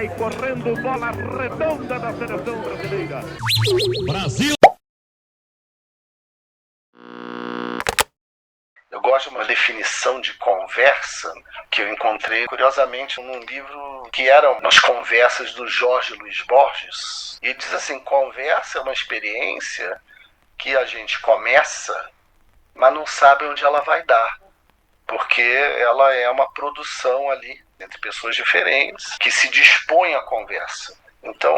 sai correndo, bola redonda da seleção brasileira. Brasil! Eu gosto de uma definição de conversa que eu encontrei, curiosamente, num livro que eram as conversas do Jorge Luiz Borges. E ele diz assim, conversa é uma experiência que a gente começa, mas não sabe onde ela vai dar. Porque ela é uma produção ali entre pessoas diferentes que se dispõem à conversa. Então,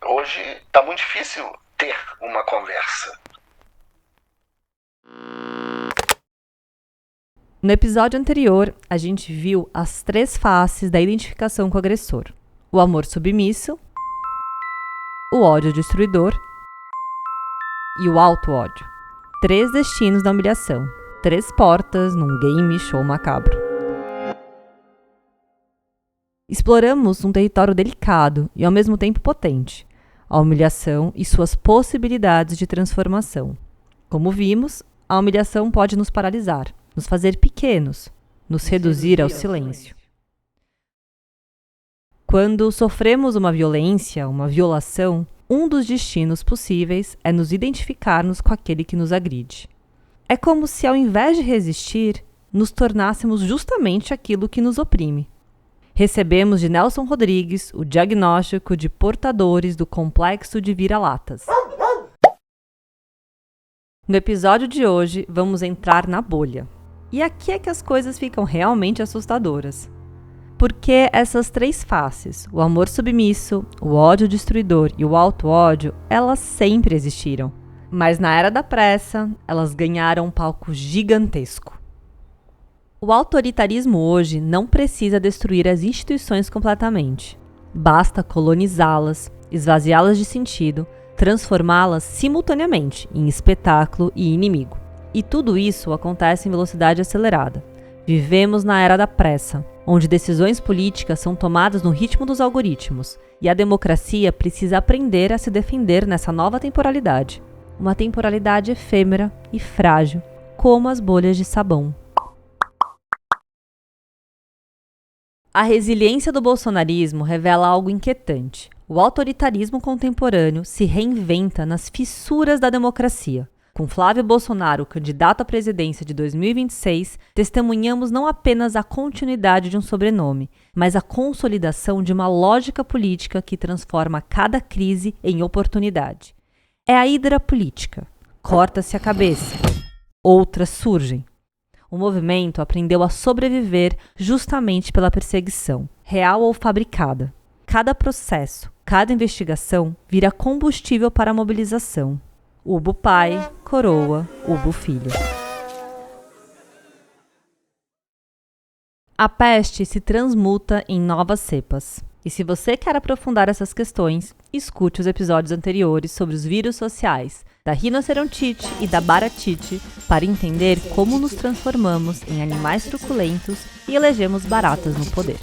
hoje está muito difícil ter uma conversa. No episódio anterior, a gente viu as 3 faces da identificação com o agressor: o amor submisso, o ódio destruidor e o auto-ódio. 3 destinos da humilhação, 3 portas num game show macabro. Exploramos um território delicado e ao mesmo tempo potente, a humilhação e suas possibilidades de transformação. Como vimos, a humilhação pode nos paralisar, nos fazer pequenos, nos reduzir ao silêncio. Quando sofremos uma violência, uma violação, um dos destinos possíveis é nos identificarmos com aquele que nos agride. É como se, ao invés de resistir, nos tornássemos justamente aquilo que nos oprime. Recebemos de Nelson Rodrigues o diagnóstico de portadores do complexo de vira-latas. No episódio de hoje, vamos entrar na bolha. E aqui é que as coisas ficam realmente assustadoras. Porque essas 3 faces, o amor submisso, o ódio destruidor e o auto-ódio, elas sempre existiram. Mas na era da pressa, elas ganharam um palco gigantesco. O autoritarismo hoje não precisa destruir as instituições completamente. Basta colonizá-las, esvaziá-las de sentido, transformá-las simultaneamente em espetáculo e inimigo. E tudo isso acontece em velocidade acelerada. Vivemos na era da pressa, onde decisões políticas são tomadas no ritmo dos algoritmos, e a democracia precisa aprender a se defender nessa nova temporalidade. Uma temporalidade efêmera e frágil, como as bolhas de sabão. A resiliência do bolsonarismo revela algo inquietante. O autoritarismo contemporâneo se reinventa nas fissuras da democracia. Com Flávio Bolsonaro, candidato à presidência de 2026, testemunhamos não apenas a continuidade de um sobrenome, mas a consolidação de uma lógica política que transforma cada crise em oportunidade. É a hidra política. Corta-se a cabeça. Outras surgem. O movimento aprendeu a sobreviver justamente pela perseguição, real ou fabricada. Cada processo, cada investigação vira combustível para a mobilização. Ubo pai, coroa, ubo filho. A peste se transmuta em novas cepas. E se você quer aprofundar essas questões, escute os episódios anteriores sobre os vírus sociais, da rinocerontite e da baratite, para entender como nos transformamos em animais truculentos e elegemos baratas no poder.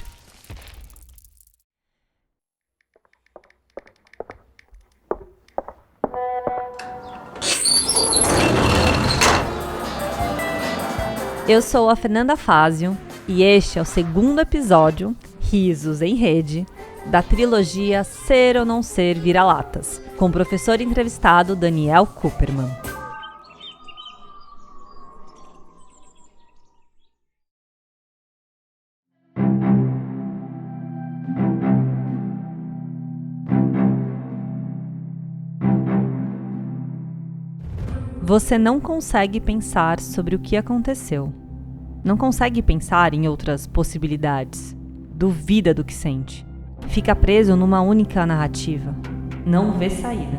Eu sou a Fernanda Fázio e este é o 2º episódio, Risos em Rede, da trilogia Ser ou Não Ser Vira-Latas, com o professor entrevistado Daniel Kuperman. Você não consegue pensar sobre o que aconteceu. Não consegue pensar em outras possibilidades. Duvida do que sente. Fica preso numa única narrativa. Não vê saída.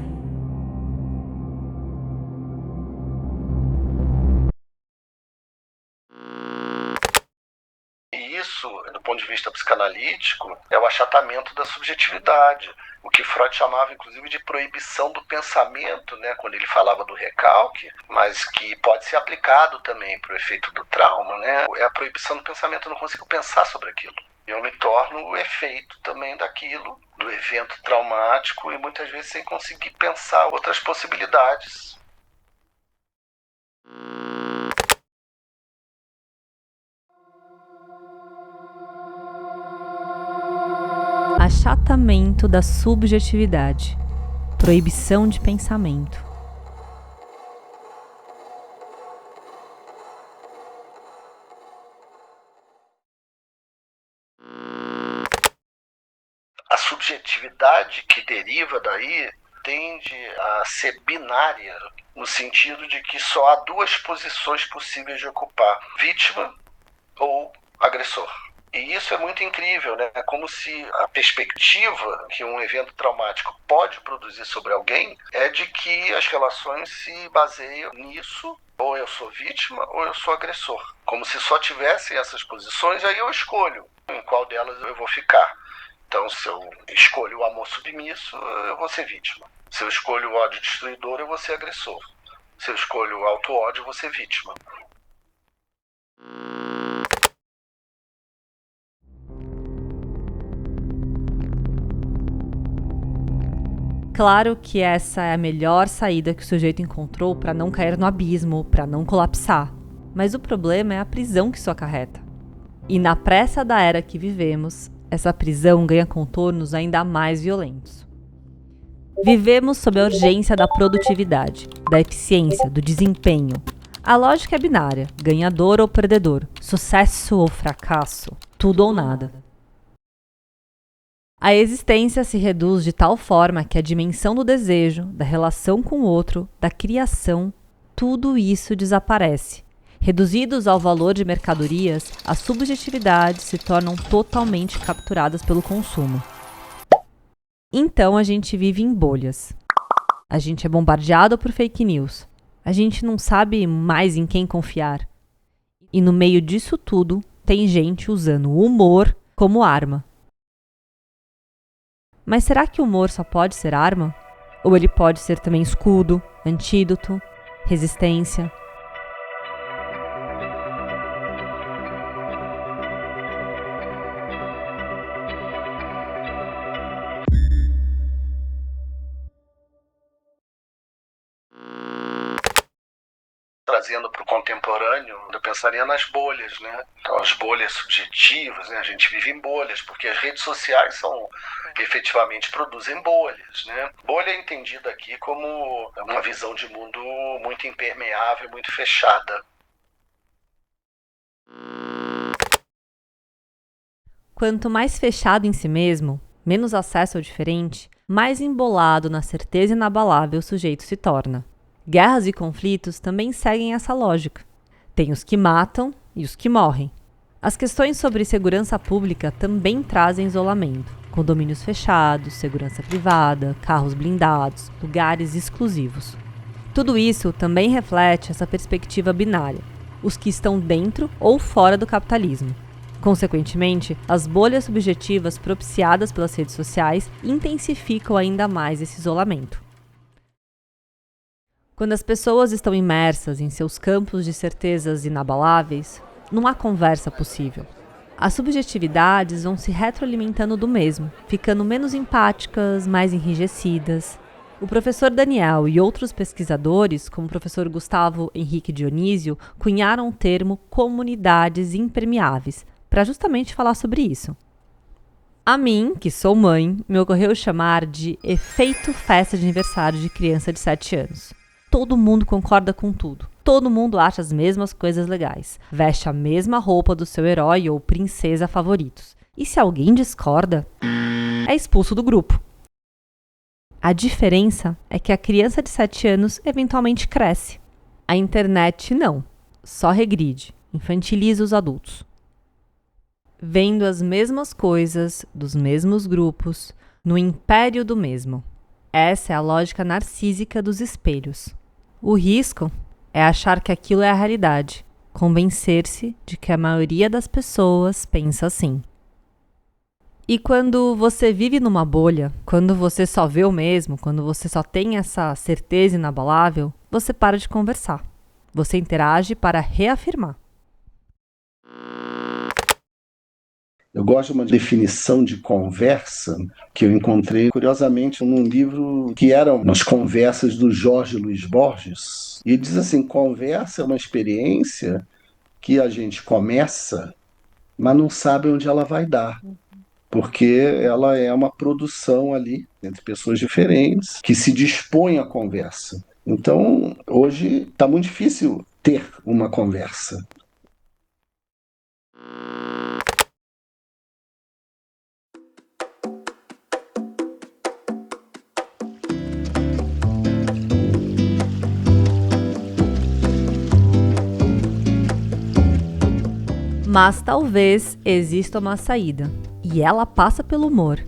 E isso, do ponto de vista psicanalítico, é o achatamento da subjetividade. O que Freud chamava, inclusive, de proibição do pensamento, né, quando ele falava do recalque, mas que pode ser aplicado também para o efeito do trauma, né? É a proibição do pensamento, eu não consigo pensar sobre aquilo. Eu me torno o efeito também daquilo, do evento traumático, e muitas vezes sem conseguir pensar outras possibilidades. A achatamento da subjetividade, proibição de pensamento. A subjetividade que deriva daí tende a ser binária, no sentido de que só há duas posições possíveis de ocupar: vítima ou agressor. E isso é muito incrível, né? É como se a perspectiva que um evento traumático pode produzir sobre alguém é de que as relações se baseiam nisso: ou eu sou vítima ou eu sou agressor. Como se só tivessem essas posições, aí eu escolho em qual delas eu vou ficar. Então, se eu escolho o amor submisso, eu vou ser vítima. Se eu escolho o ódio destruidor, eu vou ser agressor. Se eu escolho o auto-ódio, eu vou ser vítima. Claro que essa é a melhor saída que o sujeito encontrou para não cair no abismo, para não colapsar. Mas o problema é a prisão que isso acarreta. E na pressa da era que vivemos, essa prisão ganha contornos ainda mais violentos. Vivemos sob a urgência da produtividade, da eficiência, do desempenho. A lógica é binária: ganhador ou perdedor, sucesso ou fracasso, tudo ou nada. A existência se reduz de tal forma que a dimensão do desejo, da relação com o outro, da criação, tudo isso desaparece. Reduzidos ao valor de mercadorias, as subjetividades se tornam totalmente capturadas pelo consumo. Então a gente vive em bolhas. A gente é bombardeado por fake news. A gente não sabe mais em quem confiar. E no meio disso tudo, tem gente usando o humor como arma. Mas será que o humor só pode ser arma? Ou ele pode ser também escudo, antídoto, resistência? Trazendo para o contemporâneo, eu pensaria nas bolhas, né? Então, as bolhas subjetivas, né? A gente vive em bolhas, porque as redes sociais efetivamente produzem bolhas, né? Bolha é entendida aqui como uma visão de mundo muito impermeável, muito fechada. Quanto mais fechado em si mesmo, menos acesso ao diferente, mais embolado na certeza inabalável o sujeito se torna. Guerras e conflitos também seguem essa lógica. Tem os que matam e os que morrem. As questões sobre segurança pública também trazem isolamento. Condomínios fechados, segurança privada, carros blindados, lugares exclusivos. Tudo isso também reflete essa perspectiva binária: os que estão dentro ou fora do capitalismo. Consequentemente, as bolhas subjetivas propiciadas pelas redes sociais intensificam ainda mais esse isolamento. Quando as pessoas estão imersas em seus campos de certezas inabaláveis, não há conversa possível. As subjetividades vão se retroalimentando do mesmo, ficando menos empáticas, mais enrijecidas. O professor Daniel e outros pesquisadores, como o professor Gustavo Henrique Dionísio, cunharam o termo comunidades impermeáveis, para justamente falar sobre isso. A mim, que sou mãe, me ocorreu chamar de efeito festa de aniversário de criança de 7 anos. Todo mundo concorda com tudo. Todo mundo acha as mesmas coisas legais. Veste a mesma roupa do seu herói ou princesa favoritos. E se alguém discorda, é expulso do grupo. A diferença é que a criança de 7 anos eventualmente cresce. A internet não. Só regride, infantiliza os adultos. Vendo as mesmas coisas, dos mesmos grupos, no império do mesmo. Essa é a lógica narcísica dos espelhos. O risco é achar que aquilo é a realidade, convencer-se de que a maioria das pessoas pensa assim. E quando você vive numa bolha, quando você só vê o mesmo, quando você só tem essa certeza inabalável, você para de conversar. Você interage para reafirmar. Eu gosto de uma definição de conversa que eu encontrei, curiosamente, num livro que eram umas conversas do Jorge Luiz Borges. E ele diz assim: conversa é uma experiência que a gente começa, mas não sabe onde ela vai dar. porque ela é uma produção ali entre pessoas diferentes que se dispõem à conversa. Então, hoje está muito difícil ter uma conversa. Mas talvez exista uma saída, e ela passa pelo humor.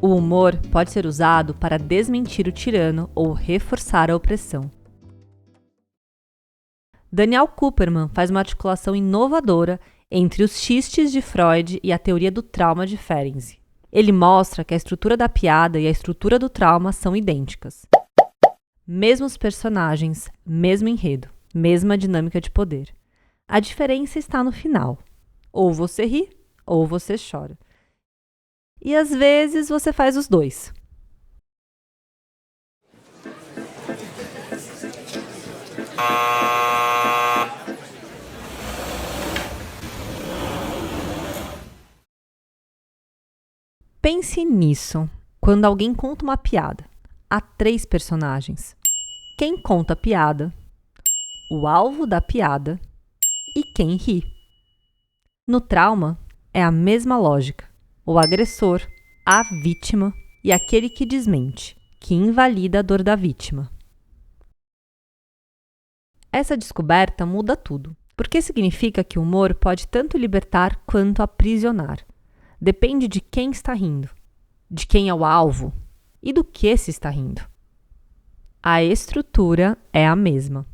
O humor pode ser usado para desmentir o tirano ou reforçar a opressão. Daniel Kuperman faz uma articulação inovadora entre os xistes de Freud e a teoria do trauma de Ferenczi. Ele mostra que a estrutura da piada e a estrutura do trauma são idênticas. Mesmos personagens, mesmo enredo, mesma dinâmica de poder. A diferença está no final. Ou você ri, ou você chora. E às vezes você faz os dois. Pense nisso. Quando alguém conta uma piada, há 3 personagens. Quem conta a piada, o alvo da piada e quem ri. No trauma, é a mesma lógica. O agressor, a vítima e aquele que desmente, que invalida a dor da vítima. Essa descoberta muda tudo, porque significa que o humor pode tanto libertar quanto aprisionar. Depende de quem está rindo, de quem é o alvo e do que se está rindo. A estrutura é a mesma.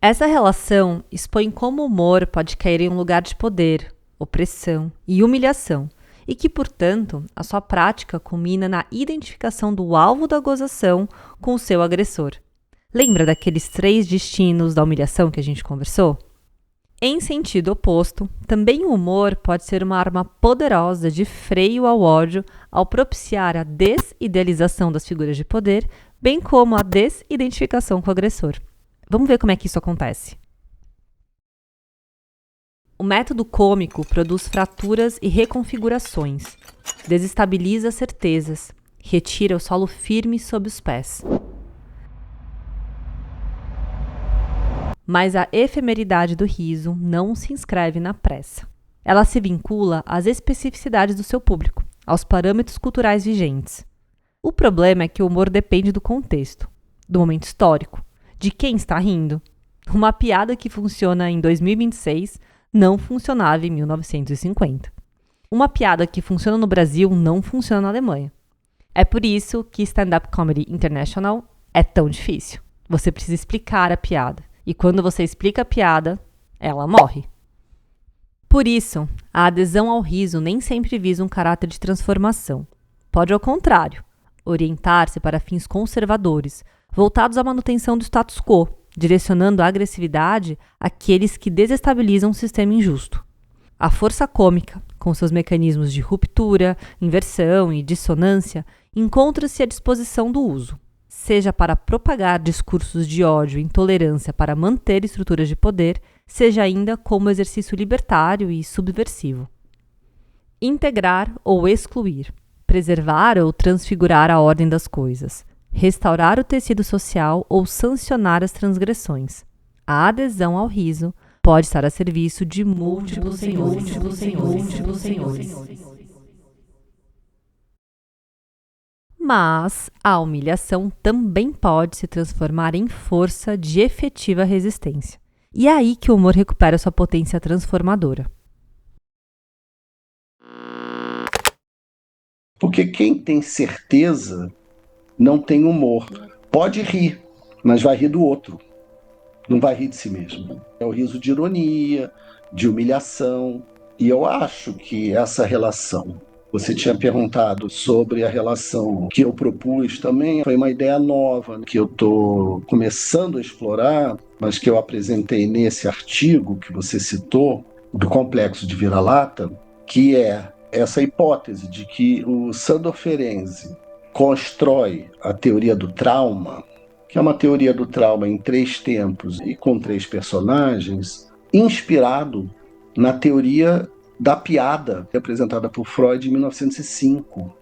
Essa relação expõe como o humor pode cair em um lugar de poder, opressão e humilhação, e que, portanto, a sua prática culmina na identificação do alvo da gozação com o seu agressor. Lembra daqueles 3 destinos da humilhação que a gente conversou? Em sentido oposto, também o humor pode ser uma arma poderosa de freio ao ódio ao propiciar a desidealização das figuras de poder, bem como a desidentificação com o agressor. Vamos ver como é que isso acontece. O método cômico produz fraturas e reconfigurações, desestabiliza certezas, retira o solo firme sob os pés. Mas a efemeridade do riso não se inscreve na pressa. Ela se vincula às especificidades do seu público, aos parâmetros culturais vigentes. O problema é que o humor depende do contexto, do momento histórico, de quem está rindo. Uma piada que funciona em 2026 não funcionava em 1950. Uma piada que funciona no Brasil não funciona na Alemanha. É por isso que Stand-Up Comedy International é tão difícil. Você precisa explicar a piada. E quando você explica a piada, ela morre. Por isso, a adesão ao riso nem sempre visa um caráter de transformação. Pode, ao contrário, orientar-se para fins conservadores, voltados à manutenção do status quo, direcionando a agressividade àqueles que desestabilizam um sistema injusto. A força cômica, com seus mecanismos de ruptura, inversão e dissonância, encontra-se à disposição do uso, seja para propagar discursos de ódio e intolerância para manter estruturas de poder, seja ainda como exercício libertário e subversivo. Integrar ou excluir, preservar ou transfigurar a ordem das coisas, restaurar o tecido social ou sancionar as transgressões. A adesão ao riso pode estar a serviço de múltiplos senhores. Mas a humilhação também pode se transformar em força de efetiva resistência. E é aí que o humor recupera sua potência transformadora. Porque quem tem certeza não tem humor. Pode rir, mas vai rir do outro. Não vai rir de si mesmo. É o riso de ironia, de humilhação. E eu acho que essa relação, você tinha perguntado sobre a relação que eu propus também, foi uma ideia nova que eu estou começando a explorar, mas que eu apresentei nesse artigo que você citou, do Complexo de Vira-Lata, que é essa hipótese de que o Sandor Ferenczi constrói a teoria do trauma, que é uma teoria do trauma em 3 tempos e com 3 personagens, inspirado na teoria da piada, apresentada por Freud em 1905,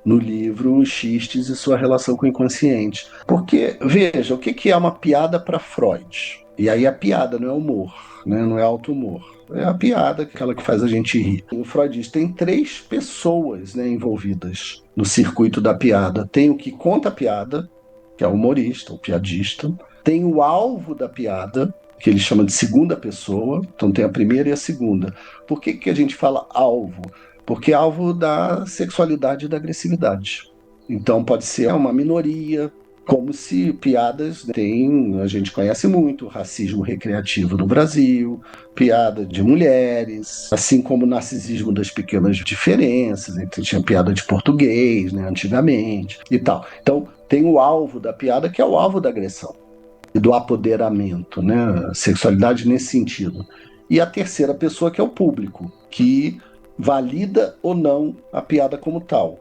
no livro Xistes e sua relação com o inconsciente. Porque, veja, o que é uma piada para Freud? E aí a piada não é humor, né? Não é auto-humor. É a piada, aquela que faz a gente rir. O Freud diz que tem 3 pessoas, né, envolvidas no circuito da piada. Tem o que conta a piada, que é o humorista, o piadista. Tem o alvo da piada, que ele chama de segunda pessoa. Então tem a primeira e a segunda. Por que a gente fala alvo? Porque é alvo da sexualidade e da agressividade. Então pode ser uma minoria, como se piadas a gente conhece muito, racismo recreativo no Brasil, piada de mulheres, assim como o narcisismo das pequenas diferenças, tinha piada de português, né, antigamente e tal. Então tem o alvo da piada, que é o alvo da agressão e do apoderamento, né, sexualidade nesse sentido. E a terceira pessoa, que é o público, que valida ou não a piada como tal.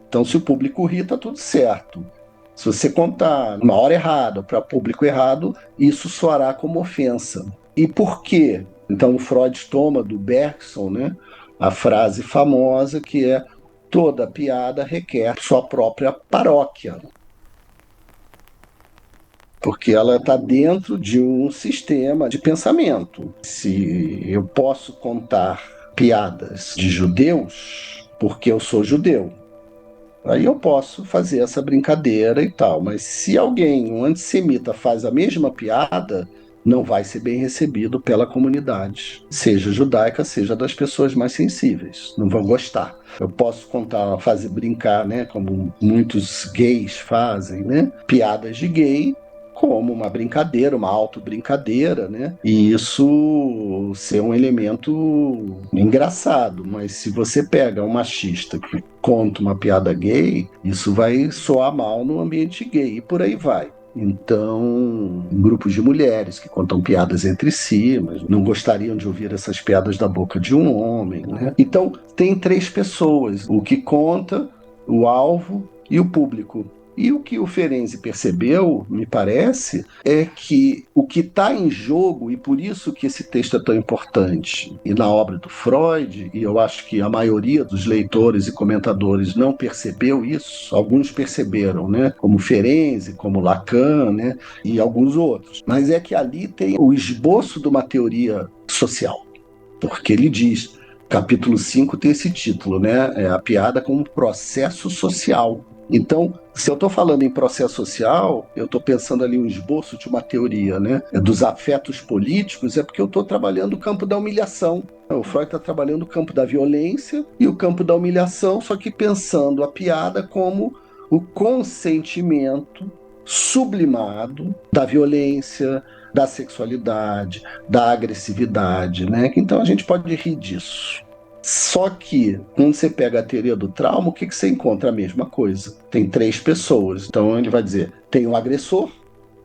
Então, se o público ri, tá tudo certo. Se você contar numa hora errada, para público errado, isso soará como ofensa. E por quê? Então, o Freud toma do Bergson, né, a frase famosa que é: toda piada requer sua própria paróquia. Porque ela está dentro de um sistema de pensamento. Se eu posso contar piadas de judeus, porque eu sou judeu, aí eu posso fazer essa brincadeira e tal. Mas se alguém, um antissemita, faz a mesma piada, não vai ser bem recebido pela comunidade, seja judaica, seja das pessoas mais sensíveis. Não vão gostar. Eu posso contar, fazer brincar, né, como muitos gays fazem, né, piadas de gay, como uma brincadeira, uma auto-brincadeira, né? E isso ser um elemento engraçado. Mas se você pega um machista que conta uma piada gay, isso vai soar mal no ambiente gay e por aí vai. Então, grupos de mulheres que contam piadas entre si, mas não gostariam de ouvir essas piadas da boca de um homem, né? Então, tem 3 pessoas: o que conta, o alvo e o público. E o que o Ferenczi percebeu, me parece, é que o que está em jogo, e por isso que esse texto é tão importante, e na obra do Freud, e eu acho que a maioria dos leitores e comentadores não percebeu isso, alguns perceberam, né, como Ferenczi, como Lacan, né, e alguns outros, mas é que ali tem o esboço de uma teoria social, porque ele diz, capítulo 5 tem esse título, né, é a piada como processo social. Então, se eu estou falando em processo social, eu estou pensando ali um esboço de uma teoria, né, dos afetos políticos, é porque eu estou trabalhando o campo da humilhação. O Freud está trabalhando o campo da violência e o campo da humilhação, só que pensando a piada como o consentimento sublimado da violência, da sexualidade, da agressividade, né? Então a gente pode rir disso. Só que, quando você pega a teoria do trauma, o que você encontra? A mesma coisa. Tem 3 pessoas. Então ele vai dizer, tem o agressor,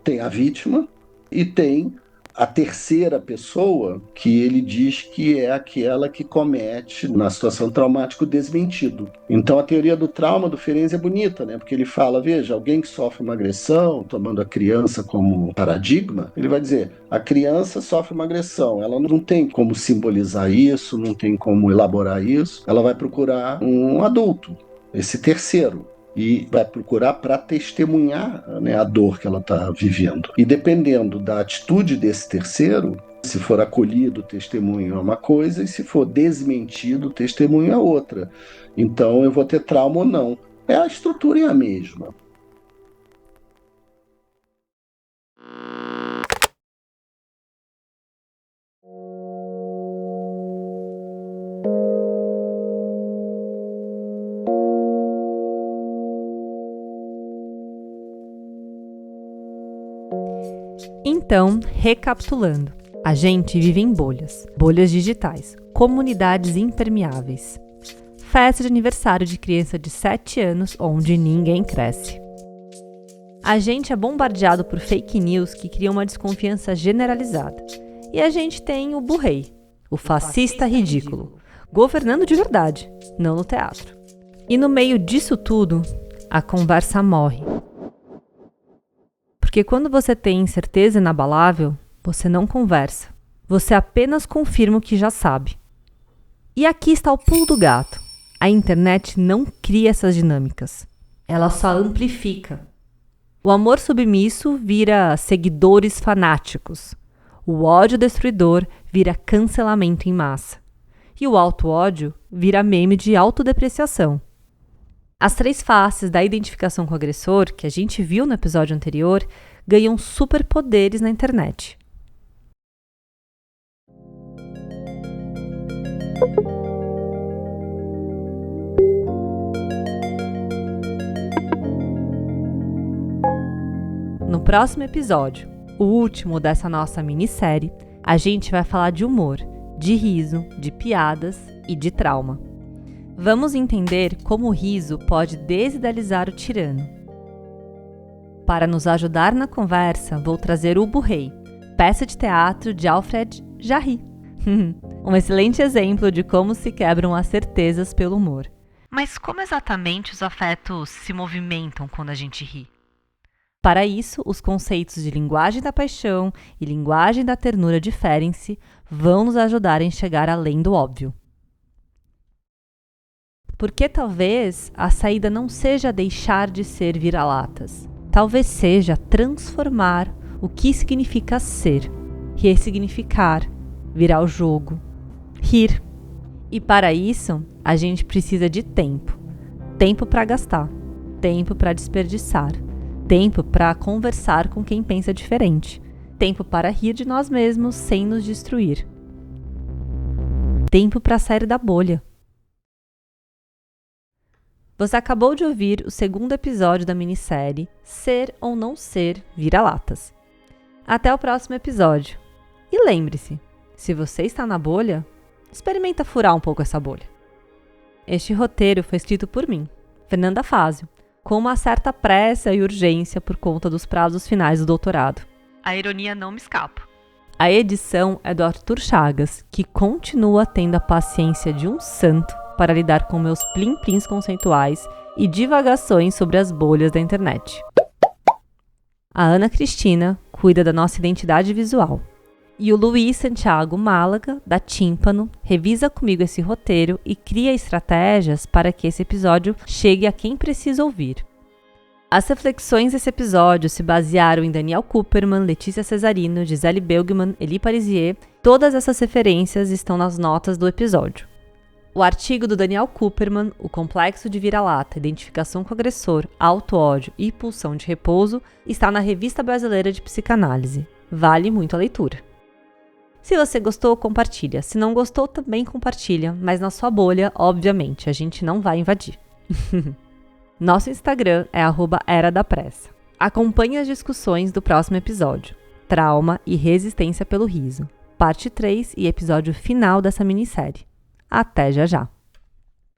tem a vítima e tem a terceira pessoa, que ele diz que é aquela que comete, na situação traumática, o desmentido. Então a teoria do trauma do Ferenczi é bonita, né? Porque ele fala, veja, alguém que sofre uma agressão, tomando a criança como paradigma, ele vai dizer, a criança sofre uma agressão, ela não tem como simbolizar isso, não tem como elaborar isso, ela vai procurar um adulto, esse terceiro, e vai procurar para testemunhar, né, a dor que ela está vivendo. E dependendo da atitude desse terceiro, se for acolhido, o testemunho é uma coisa, e se for desmentido, o testemunho é outra. Então eu vou ter trauma ou não. A estrutura é a mesma. Então, recapitulando, a gente vive em bolhas, bolhas digitais, comunidades impermeáveis. Festa de aniversário de criança de 7 anos onde ninguém cresce. A gente é bombardeado por fake news que criam uma desconfiança generalizada. E a gente tem o burrei, o fascista ridículo, governando de verdade, não no teatro. E no meio disso tudo, a conversa morre. Porque quando você tem certeza inabalável, você não conversa. Você apenas confirma o que já sabe. E aqui está o pulo do gato. A internet não cria essas dinâmicas. Ela só amplifica. O amor submisso vira seguidores fanáticos. O ódio destruidor vira cancelamento em massa. E o auto-ódio vira meme de autodepreciação. As 3 faces da identificação com o agressor, que a gente viu no episódio anterior, ganham superpoderes na internet. No próximo episódio, o último dessa nossa minissérie, a gente vai falar de humor, de riso, de piadas e de trauma. Vamos entender como o riso pode desidealizar o tirano. Para nos ajudar na conversa, vou trazer Ubo Rei, peça de teatro de Alfred Jarry. Um excelente exemplo de como se quebram as certezas pelo humor. Mas como exatamente os afetos se movimentam quando a gente ri? Para isso, os conceitos de linguagem da paixão e linguagem da ternura diferem-se, vão nos ajudar a enxergar além do óbvio. Porque talvez a saída não seja deixar de ser vira-latas. Talvez seja transformar o que significa ser, ressignificar, virar o jogo, rir. E para isso, a gente precisa de tempo. Tempo para gastar, tempo para desperdiçar, tempo para conversar com quem pensa diferente, tempo para rir de nós mesmos sem nos destruir. Tempo para sair da bolha. Você acabou de ouvir o 2º episódio da minissérie Ser ou Não Ser Vira-Latas. Até o próximo episódio. E lembre-se, se você está na bolha, experimenta furar um pouco essa bolha. Este roteiro foi escrito por mim, Fernanda Fázio, com uma certa pressa e urgência por conta dos prazos finais do doutorado. A ironia não me escapa. A edição é do Arthur Chagas, que continua tendo a paciência de um santo para lidar com meus plim-plins conceituais e divagações sobre as bolhas da internet. A Ana Cristina cuida da nossa identidade visual. E o Luiz Santiago Málaga, da Tímpano, revisa comigo esse roteiro e cria estratégias para que esse episódio chegue a quem precisa ouvir. As reflexões desse episódio se basearam em Daniel Kuperman, Letícia Cesarino, Gisele Belgman, Eli Parisier. Todas essas referências estão nas notas do episódio. O artigo do Daniel Kuperman, O Complexo de Vira-Lata, Identificação com o Agressor, Auto-ódio e Pulsão de Repouso, está na Revista Brasileira de Psicanálise. Vale muito a leitura. Se você gostou, compartilha. Se não gostou, também compartilha, mas na sua bolha, obviamente, a gente não vai invadir. Nosso Instagram é @eradapressa. Acompanhe as discussões do próximo episódio. Trauma e resistência pelo riso. Parte 3 e episódio final dessa minissérie. Até já já!